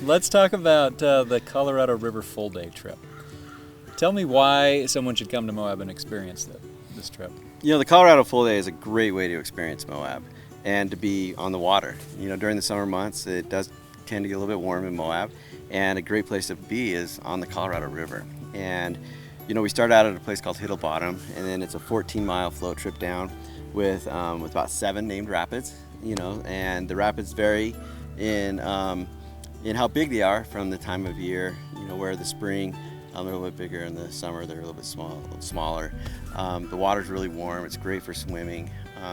Let's talk about the Colorado River full day trip. Tell me why someone should come to Moab and experience this trip. The Colorado full day is a great way to experience Moab and to be on the water. During the summer months, it does tend to get a little bit warm in Moab, and a great place to be is on the Colorado River. And we start out at a place called Hiddle Bottom, and then it's a 14-mile float trip down with about 7 named rapids. And the rapids vary in how big they are from the time of year. Where the spring they're a little bit bigger, in the summer they're a little bit smaller. The water's really warm. It's great for swimming.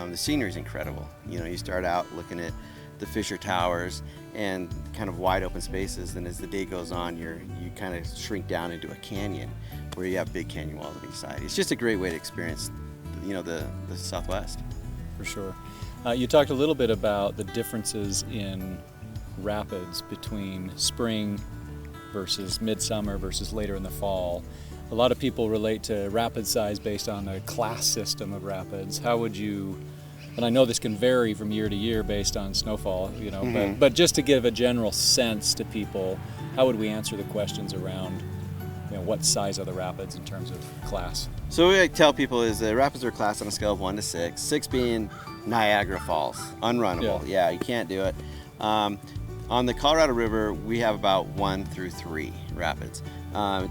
The scenery's incredible. You start out looking at the Fisher Towers and kind of wide open spaces, and as the day goes on, you kind of shrink down into a canyon where you have big canyon walls on each side. It's just a great way to experience the Southwest. For sure. You talked a little bit about the differences in rapids between spring versus midsummer versus later in the fall. A lot of people relate to rapid size based on a class system of rapids. How would you, and I know this can vary from year to year based on snowfall, but just to give a general sense to people, how would we answer the questions around what size are the rapids in terms of class? So what I tell people is the rapids are classed on a scale of 1 to 6, 6 being Niagara Falls, unrunnable. Yeah, you can't do it. On the Colorado River, we have about 1 through 3 rapids.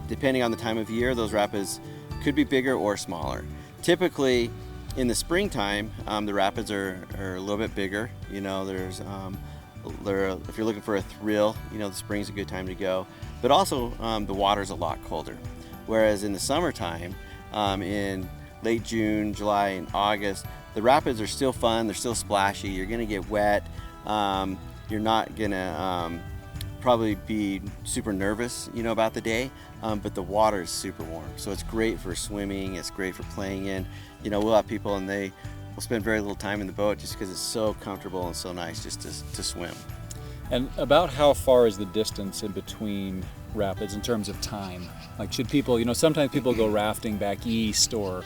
Depending on the time of year, those rapids could be bigger or smaller. Typically, in the springtime, the rapids are a little bit bigger. If you're looking for a thrill, the spring's a good time to go. But also, the water's a lot colder. Whereas in the summertime, in late June, July, and August, the rapids are still fun. They're still splashy. You're gonna get wet. You're not gonna probably be super nervous, about the day, but the water is super warm. So it's great for swimming. It's great for playing in. We'll have people and they will spend very little time in the boat just because it's so comfortable and so nice just to swim. And about how far is the distance in between rapids in terms of time? Like, should people, sometimes people go rafting back east or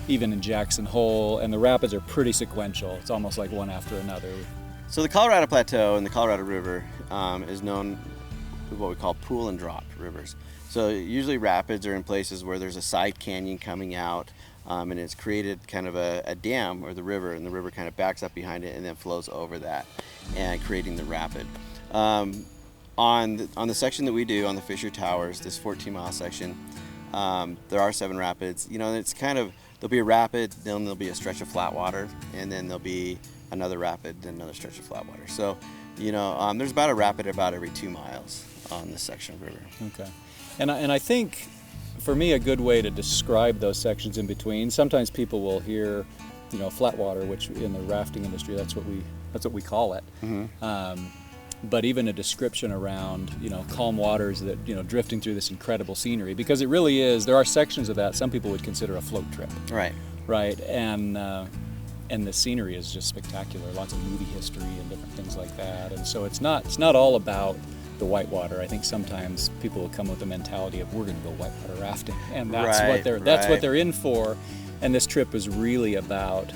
even in Jackson Hole, and the rapids are pretty sequential. It's almost like one after another. So the Colorado Plateau and the Colorado River is known for what we call pool and drop rivers. So usually rapids are in places where there's a side canyon coming out, and it's created kind of a dam or the river, and the river kind of backs up behind it and then flows over that, and creating the rapid. On the section that we do on the Fisher Towers, this 14-mile section, there are 7 rapids. And it's kind of, there'll be a rapid, then there'll be a stretch of flat water, and then there'll be another rapid, then another stretch of flat water. So, there's about a rapid about every 2 miles on this section of river. Okay. And I think, for me, a good way to describe those sections in between, sometimes people will hear, flat water, which in the rafting industry, that's what we call it. Mm-hmm. But even a description around, calm waters that, drifting through this incredible scenery, because it really is, there are sections of that some people would consider a float trip. Right. Right. And the scenery is just spectacular, lots of movie history and different things like that. And so it's not all about the whitewater. I think sometimes people will come with the mentality of, we're going to go whitewater rafting, and that's what they're in for. And this trip is really about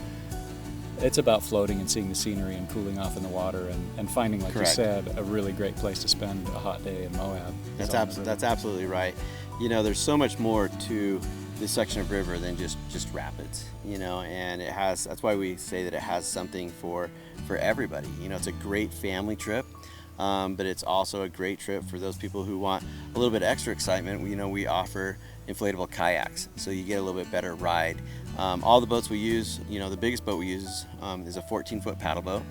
floating and seeing the scenery and cooling off in the water and finding, like you said, a really great place to spend a hot day in Moab. That's absolutely right. There's so much more to this section of river than just rapids, and that's why we say that it has something for everybody. It's a great family trip, but it's also a great trip for those people who want a little bit extra excitement. We offer inflatable kayaks, so you get a little bit better ride. All the boats we use, the biggest boat we use is a 14-foot paddle boat,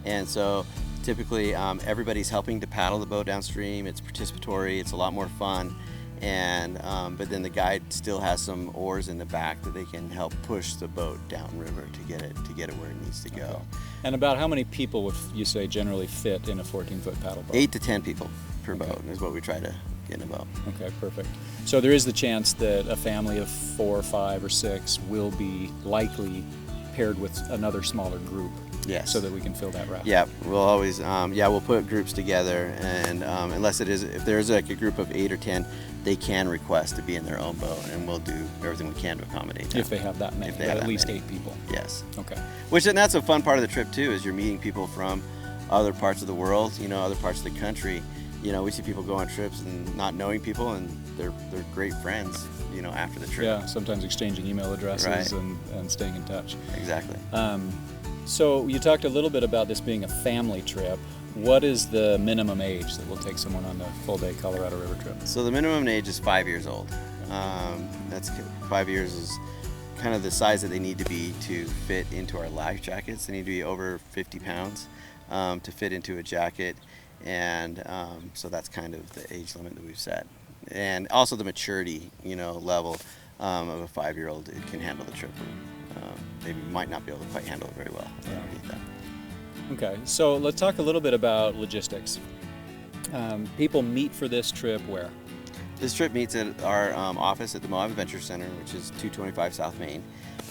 and so typically everybody's helping to paddle the boat downstream. It's participatory, it's a lot more fun, and but then the guide still has some oars in the back that they can help push the boat downriver to get it where it needs to go. Okay. And about how many people would you say generally fit in a 14-foot paddle boat? 8 to 10 people per boat is what we try to get in a boat. Okay, perfect. So there is the chance that a family of 4, 5, or 6 will be likely paired with another smaller group. Yes. So that we can fill that raft. Yeah, we'll always, we'll put groups together, and if there's like a group of 8 or 10, they can request to be in their own boat, and we'll do everything we can to accommodate them. If they have that many, at least 8 people. Yes. Okay. And that's a fun part of the trip too, is you're meeting people from other parts of the world, other parts of the country, we see people go on trips and not knowing people, and they're great friends, after the trip. Yeah, sometimes exchanging email addresses Right. and staying in touch. Exactly. So you talked a little bit about this being a family trip. What is the minimum age that will take someone on the full-day Colorado River trip? So the minimum age is 5 years old. That's 5 years is kind of the size that they need to be to fit into our life jackets. They need to be over 50 pounds to fit into a jacket, and so that's kind of the age limit that we've set. And also the maturity, level of a 5-year-old, it can handle the trip. They might not be able to quite handle it very well. They don't need that. Okay, so let's talk a little bit about logistics. People meet for this trip where? This trip meets at our office at the Moab Adventure Center, which is 225 South Main,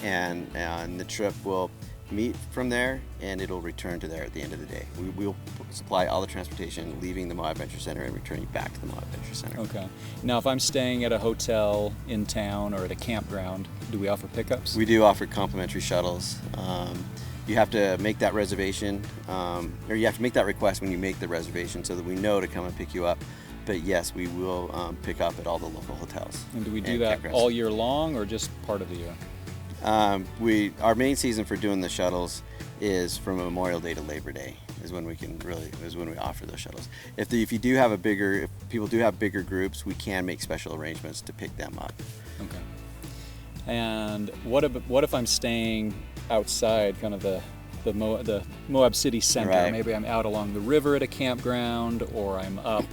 and the trip will meet from there, and it'll return to there at the end of the day. We'll supply all the transportation leaving the Moab Adventure Center and returning back to the Moab Adventure Center. Okay. Now, if I'm staying at a hotel in town or at a campground, do we offer pickups? We do offer complimentary shuttles. You have to make that reservation, or you have to make that request when you make the reservation so that we know to come and pick you up. But yes, we will pick up at all the local hotels. And do we do that all year long or just part of the year? Our main season for doing the shuttles is from Memorial Day to Labor Day is when we offer those shuttles. If people do have bigger groups, we can make special arrangements to pick them up. Okay. And what if I'm staying outside kind of the Moab City Center? Right. Maybe I'm out along the river at a campground, or I'm up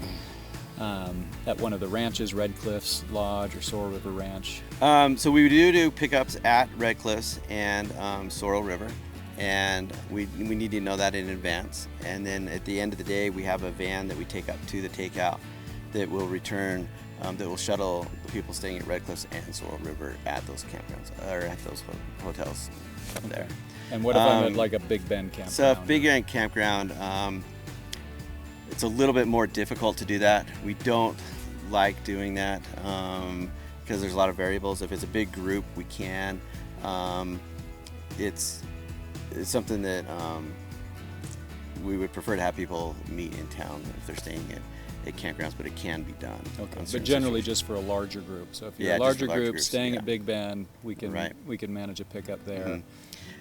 at one of the ranches, Red Cliffs Lodge or Sorrel River Ranch. So we do pickups at Red Cliffs and Sorrel River, and we need to know that in advance. And then at the end of the day, we have a van that we take up to the takeout that will return, that will shuttle the people staying at Red Cliffs and Sorrel River at those campgrounds or at those hotels up there. And what if I'm at like a Big Bend campground? So a Big Bend campground, it's a little bit more difficult to do that. We don't like doing that because there's a lot of variables. If it's a big group, we can. It's something that we would prefer to have people meet in town if they're staying at campgrounds, but it can be done. Okay, but generally just for a larger group. So if you're a larger group staying at Big Bend, we can manage a pickup there. Mm-hmm.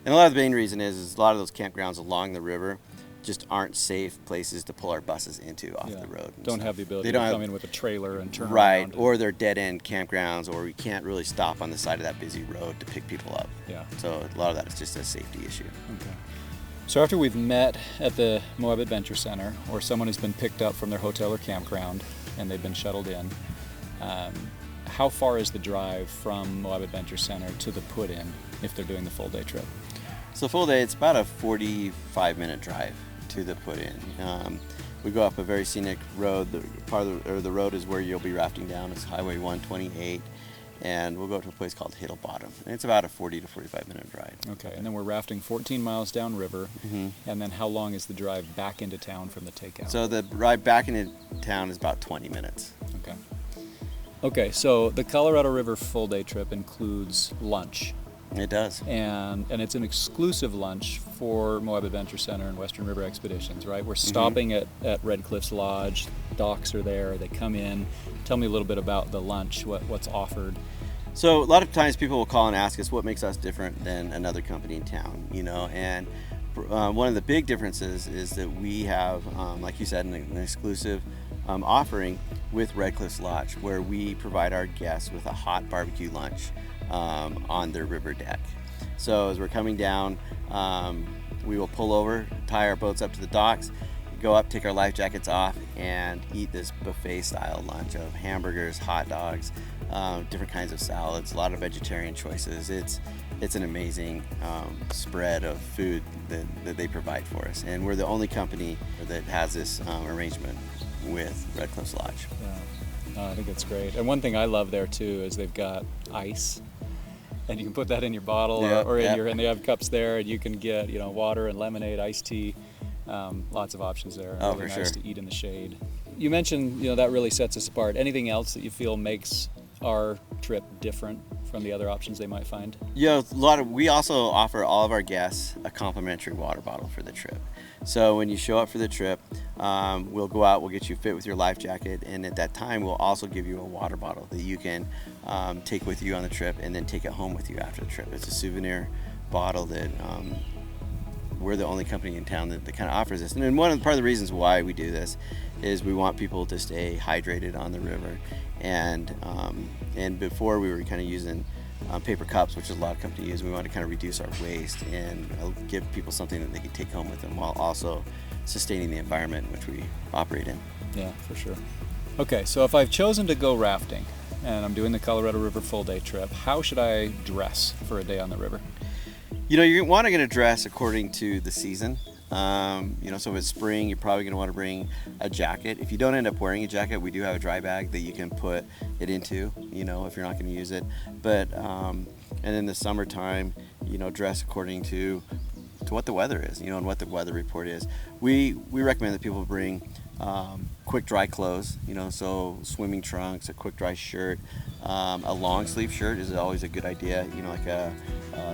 And a lot of the main reason is a lot of those campgrounds along the river just aren't safe places to pull our buses into off the road. Don't have the ability to come in with a trailer and turn around. Right, or they're dead-end campgrounds, or we can't really stop on the side of that busy road to pick people up. Yeah. So a lot of that is just a safety issue. Okay. So after we've met at the Moab Adventure Center, or someone has been picked up from their hotel or campground and they've been shuttled in, how far is the drive from Moab Adventure Center to the put-in if they're doing the full-day trip? So full day, it's about a 45-minute drive to the put-in. We go up a very scenic road. The road is where you'll be rafting down. It's Highway 128, and we'll go to a place called Hiddle Bottom. And it's about a 40 to 45-minute drive. Okay, and then we're rafting 14 miles downriver, and then how long is the drive back into town from the takeout? So the ride back into town is about 20 minutes. Okay. Okay, so the Colorado River full-day trip includes lunch. It does. And it's an exclusive lunch for Moab Adventure Center and Western River Expeditions, right? We're stopping at Red Cliffs Lodge. Docks are there. They come in. Tell me a little bit about the lunch, what's offered. So a lot of times people will call and ask us what makes us different than another company in town, and one of the big differences is that we have, like you said, an exclusive offering with Red Cliffs Lodge, where we provide our guests with a hot barbecue lunch on their river deck. So as we're coming down, we will pull over, tie our boats up to the docks, go up, take our life jackets off, and eat this buffet style lunch of hamburgers, hot dogs, different kinds of salads, a lot of vegetarian choices. It's an amazing spread of food that they provide for us, and we're the only company that has this arrangement with Red Cliffs Lodge. Yeah. I think it's great. And one thing I love there too is they've got ice, and you can put that in your bottle and they have cups there, and you can get water and lemonade, iced tea, lots of options there. Oh, really for nice sure. to eat in the shade. You mentioned that really sets us apart. Anything else that you feel makes our trip different from the other options they might find? Yeah, we also offer all of our guests a complimentary water bottle for the trip. So when you show up for the trip, we'll go out, we'll get you fit with your life jacket, and at that time we'll also give you a water bottle that you can take with you on the trip and then take it home with you after the trip. It's a souvenir bottle that we're the only company in town that kind of offers this. And then part of the reasons why we do this is we want people to stay hydrated on the river. And before we were kind of using paper cups, which a lot of companies use, we want to kind of reduce our waste and give people something that they can take home with them while also sustaining the environment in which we operate in. Yeah, for sure. Okay, so if I've chosen to go rafting and I'm doing the Colorado River full day trip, how should I dress for a day on the river? You know, you're want to dress according to the season. You know, so if it's spring, you're probably going to want to bring a jacket. If you don't end up wearing a jacket, we do have a dry bag that you can put it into, you know, if you're not going to use it. But, and in the summertime, you know, dress according to what the weather is, you know, and what the weather report is. We recommend that people bring quick dry clothes, you know, so swimming trunks, a quick dry shirt, a long sleeve shirt is always a good idea, you know, like a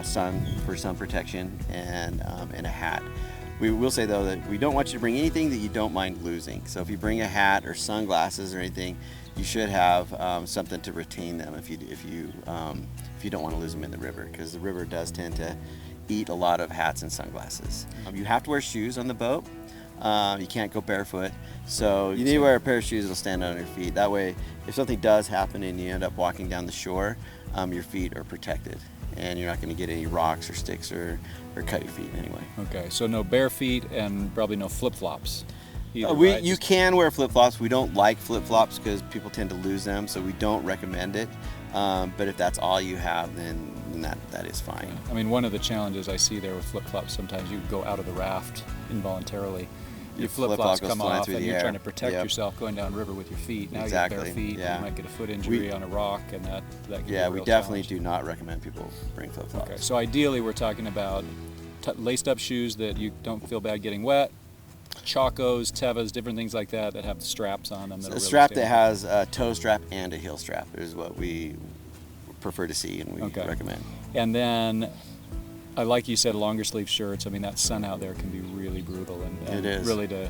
sun protection, and a hat. We will say though that we don't want you to bring anything that you don't mind losing. So if you bring a hat or sunglasses or anything, you should have something to retain them if you don't want to lose them in the river, because the river does tend to eat a lot of hats and sunglasses. You have to wear shoes on the boat. You can't go barefoot, so you need to wear a pair of shoes that'll stand on your feet. That way, if something does happen and you end up walking down the shore, your feet are protected, and you're not going to get any rocks or sticks or cut your feet anyway. Okay, so no bare feet and probably no flip-flops. You can wear flip-flops. We don't like flip-flops because people tend to lose them, so we don't recommend it. But if that's all you have, then that is fine. I mean, one of the challenges I see there with flip-flops, sometimes you go out of the raft involuntarily. Your flip-flops come off and you're trying to protect yourself going down river with your feet. Now you have bare feet, you might get a foot injury on a rock, and that can be a real we definitely challenge. Do not recommend people bring flip-flops. Okay, so ideally we're talking about laced up shoes that you don't feel bad getting wet, Chacos, Tevas, different things like that that have straps on them. A strap that has a toe strap and a heel strap is what we prefer to see, and we recommend. And then, like you said, longer sleeve shirts. I mean, that sun out there can be really brutal, and it is. Really to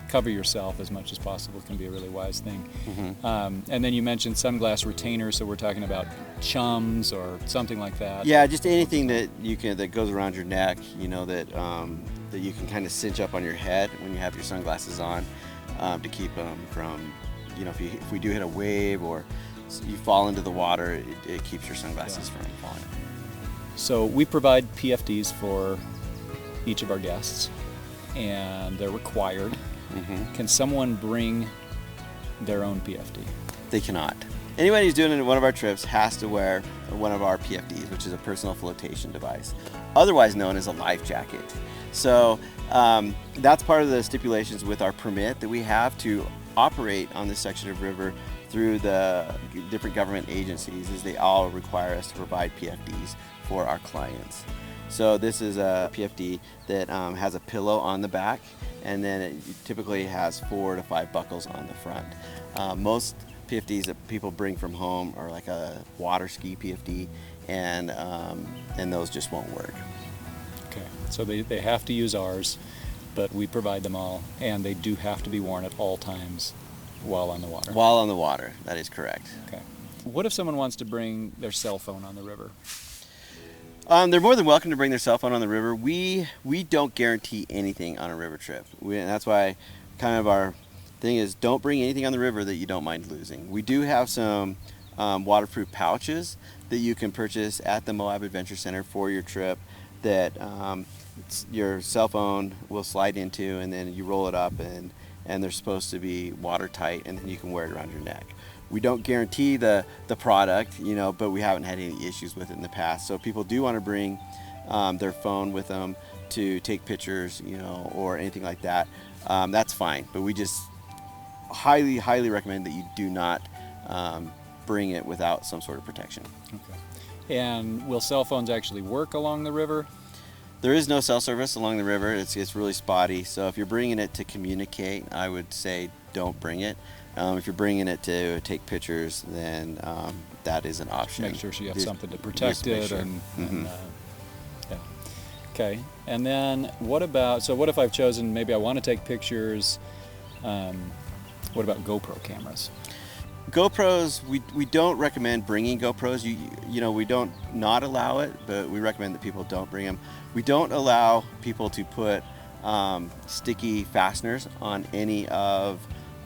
cover yourself as much as possible can be a really wise thing. Mm-hmm. And then you mentioned sunglass retainers, so we're talking about chums or something like that. Yeah, just anything that goes around your neck, you know, that you can kind of cinch up on your head when you have your sunglasses on, to keep them from, you know, if we do hit a wave or you fall into the water, it keeps your sunglasses from falling. So we provide PFDs for each of our guests, and they're required. Mm-hmm. Can someone bring their own PFD? They cannot. Anybody who's doing one of our trips has to wear one of our PFDs, which is a personal flotation device, otherwise known as a life jacket. So that's part of the stipulations with our permit that we have to operate on this section of river through the different government agencies, is they all require us to provide PFDs for our clients. So this is a PFD that has a pillow on the back, and then it typically has 4 to 5 buckles on the front. Most PFDs that people bring from home are like a water ski PFD, and those just won't work. Okay, so they have to use ours, but we provide them all, and they do have to be worn at all times while on the water. While on the water, that is correct. Okay. What if someone wants to bring their cell phone on the river? They're more than welcome to bring their cell phone on the river. We don't guarantee anything on a river trip. And that's why kind of our thing is don't bring anything on the river that you don't mind losing. We do have some waterproof pouches that you can purchase at the Moab Adventure Center for your trip that your cell phone will slide into, and then you roll it up, and they're supposed to be watertight, and then you can wear it around your neck. We don't guarantee the product, you know, but we haven't had any issues with it in the past. So if people do want to bring their phone with them to take pictures, you know, or anything like that, that's fine. But we just highly, highly recommend that you do not bring it without some sort of protection. Okay. And will cell phones actually work along the river? There is no cell service along the river. It's really spotty. So if you're bringing it to communicate, I would say don't bring it. If you're bringing it to take pictures, then that is an option. Make sure you have something to protect it. Sure. And Okay. And then what about, so what if I've chosen, maybe I want to take pictures, what about GoPro cameras? GoPros, we don't recommend bringing GoPros. You know, we don't not allow it, but we recommend that people don't bring them. We don't allow people to put sticky fasteners on any of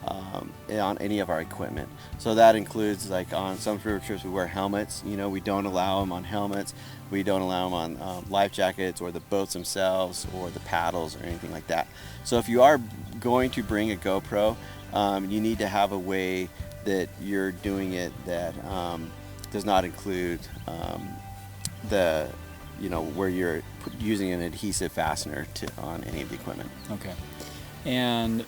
our equipment. So that includes, like, on some river trips we wear helmets. You know, we don't allow them on helmets. We don't allow them on life jackets or the boats themselves or the paddles or anything like that. So if you are going to bring a GoPro, you need to have a way that you're doing it that does not include the, you know, where you're using an adhesive fastener on any of the equipment. Okay. And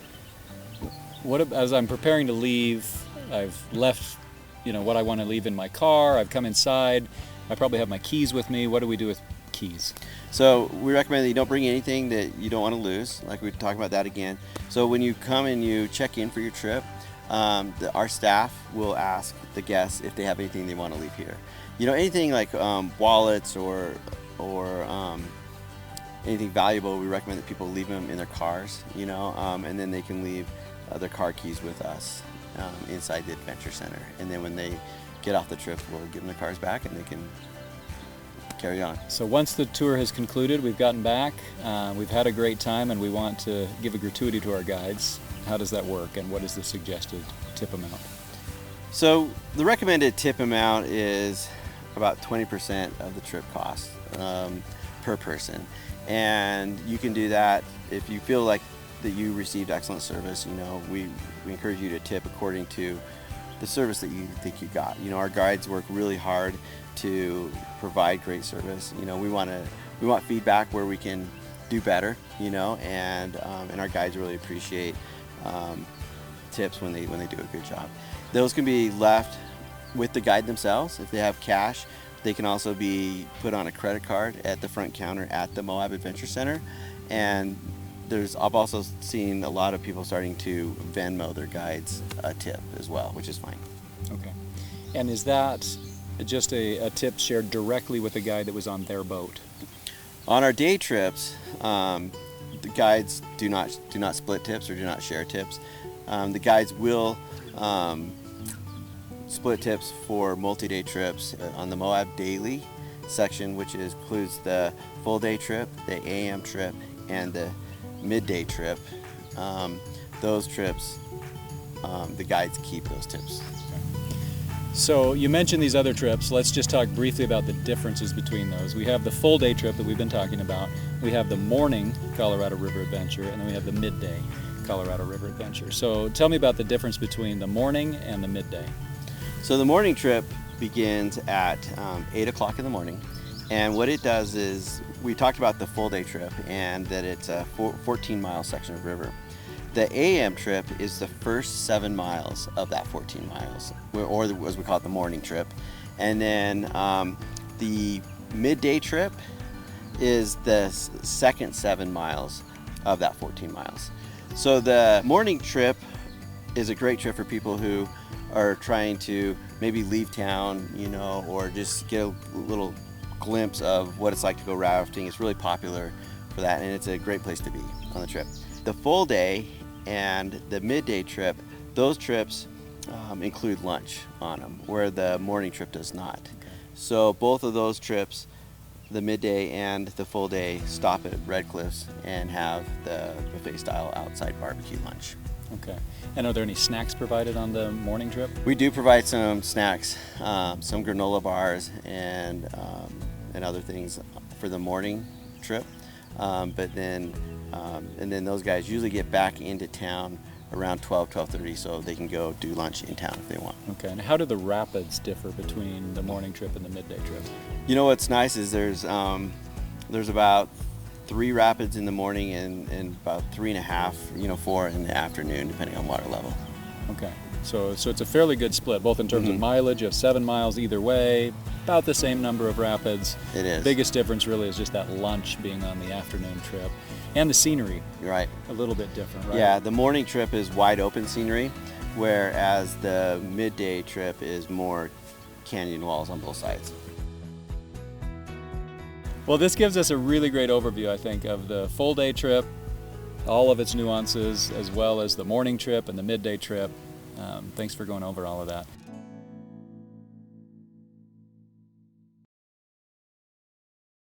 as I'm preparing to leave, I've left, you know, what I want to leave in my car. I've come inside. I probably have my keys with me. What do we do with keys? So we recommend that you don't bring anything that you don't want to lose. Like we talked about that again. So when you come and you check in for your trip, our staff will ask the guests if they have anything they want to leave here. You know, anything like wallets or anything valuable, we recommend that people leave them in their cars, you know, and then they can leave their car keys with us inside the Adventure Center. And then when they get off the trip, we'll give them the cars back and they can carry on. So once the tour has concluded, we've gotten back, we've had a great time, and we want to give a gratuity to our guides. How does that work, and what is the suggested tip amount? So the recommended tip amount is about 20% of the trip cost per person. And you can do that if you feel like that you received excellent service. You know, we encourage you to tip according to the service that you think you got. You know, our guides work really hard to provide great service. You know, we want feedback where we can do better, you know, and our guides really appreciate tips when they do a good job. Those can be left with the guide themselves. If they have cash, they can also be put on a credit card at the front counter at the Moab Adventure Center. And I've also seen a lot of people starting to Venmo their guides a tip as well, which is fine. Okay. And is that just a tip shared directly with the guide that was on their boat? On our day trips, the guides do not split tips or do not share tips. The guides will split tips for multi-day trips on the Moab Daily section, which includes the full day trip, the AM trip, and the midday trip. Those trips, the guides keep those tips. So you mentioned these other trips. Let's just talk briefly about the differences between those. We have the full day trip that we've been talking about. We have the morning Colorado River Adventure, and then we have the midday Colorado River Adventure. So tell me about the difference between the morning and the midday. So the morning trip begins at 8 o'clock in the morning. And what it does is, we talked about the full day trip and that it's a 14-mile section of river. The AM trip is the first 7 miles of that 14 miles, or as we call it, the morning trip. And then the midday trip is the second 7 miles of that 14 miles. So the morning trip is a great trip for people who are trying to maybe leave town, you know, or just get a little glimpse of what it's like to go rafting. It's really popular for that, and it's a great place to be on the trip. The full day and the midday trip, those trips include lunch on them, where the morning trip does not. So both of those trips, the midday and the full day, stop at Red Cliffs and have the buffet style outside barbecue lunch. Okay. And are there any snacks provided on the morning trip? We do provide some snacks, some granola bars and other things for the morning trip. But then those guys usually get back into town around 12:30, so they can go do lunch in town if they want. Okay. And how do the rapids differ between the morning trip and the midday trip? You know what's nice is there's about 3 rapids in the morning and about 3.5, 4 in the afternoon, depending on water level. Okay. So it's a fairly good split, both in terms of mileage. You have 7 miles either way, about the same number of rapids. It is. Biggest difference really is just that lunch being on the afternoon trip. And the scenery. Right. A little bit different, right? Yeah, the morning trip is wide open scenery, whereas the midday trip is more canyon walls on both sides. Well, this gives us a really great overview, I think, of the full day trip, all of its nuances, as well as the morning trip and the midday trip. Thanks for going over all of that.